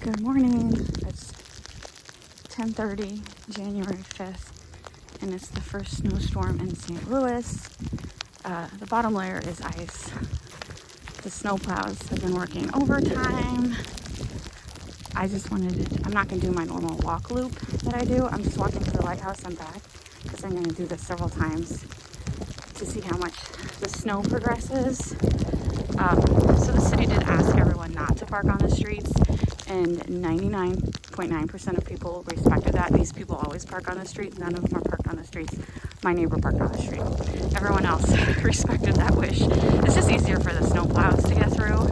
Good morning. It's 10:30, January 5th, and it's the first snowstorm in St. Louis. The bottom layer is ice. The snowplows have been working overtime. I'm not going to do my normal walk loop that I do. I'm just walking to the lighthouse and back because I'm going to do this several times to see how much the snow progresses. So the city did ask everyone not to park on the streets, and 99.9% of people respected that. These people always park on the street. None of them are parked on the streets. My neighbor parked on the street. Everyone else respected that wish. It's just easier for the snowplows to get through.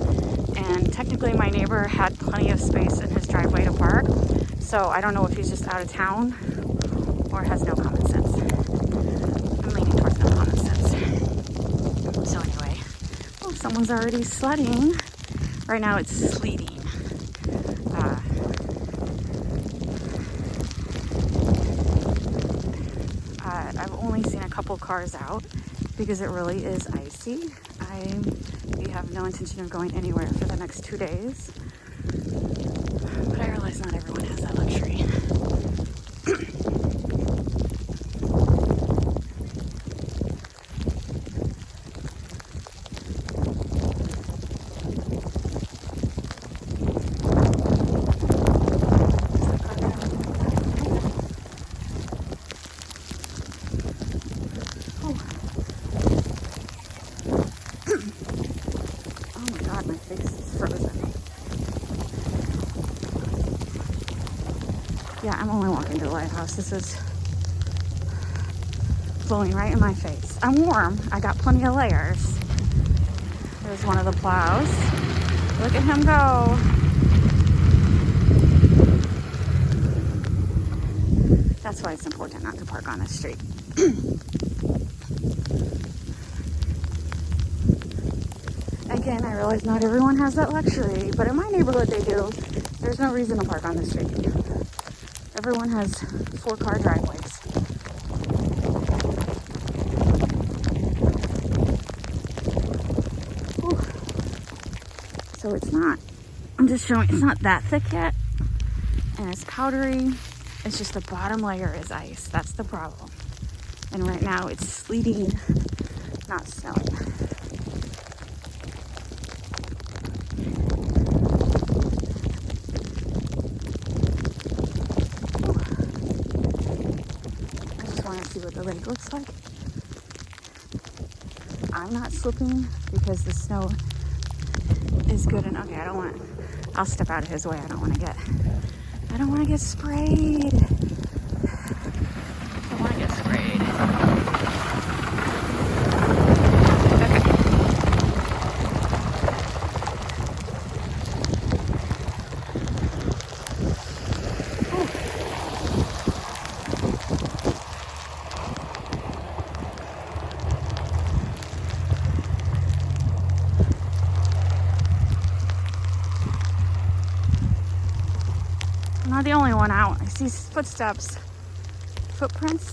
And technically my neighbor had plenty of space in his driveway to park. So I don't know if he's just out of town or has no common sense. I'm leaning towards no common sense. So anyway, someone's already sledding. Right now it's sleeting. I've only seen a couple cars out because it really is icy. We have no intention of going anywhere for the next 2 days. But I realize not everyone has that luxury. My face is frozen. Yeah, I'm only walking to the lighthouse. This is blowing right in my face. I'm warm. I got plenty of layers. There's one of the plows. Look at him go. That's why it's important not to park on the street. Again, I realize not everyone has that luxury, but in my neighborhood they do. There's no reason to park on the street. Everyone has 4-car driveways. Whew. So I'm just showing, it's not that thick yet, and it's powdery. It's just the bottom layer is ice. That's the problem. And right now it's sleeting, not snowing. See what the lake looks like. I'm not slipping because the snow is good and okay. I'll step out of his way. I don't want to get sprayed. I want to get sprayed. I'm not the only one out. I see footsteps, footprints.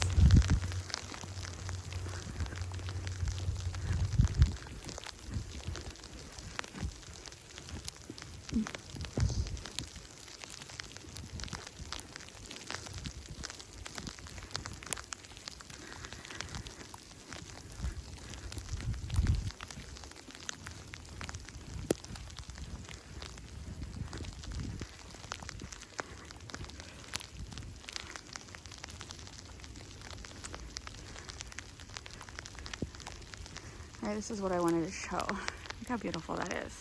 All right, this is what I wanted to show. Look how beautiful that is.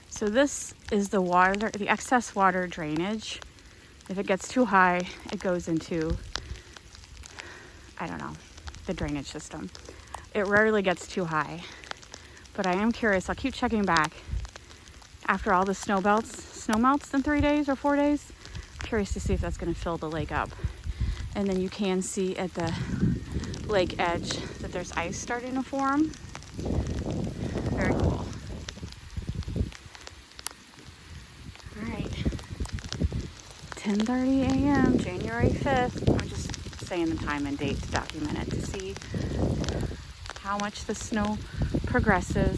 So this is the water, the excess water drainage. If it gets too high, it goes into, I don't know, the drainage system. It rarely gets too high, but I am curious. I'll keep checking back after all the snow melts in 3 days or 4 days. I'm curious to see if that's going to fill the lake up. And then you can see at the lake edge that there's ice starting to form. Very cool. All right, 10:30 a.m., January 5th. I'm just saying the time and date to document it to see how much the snow progresses.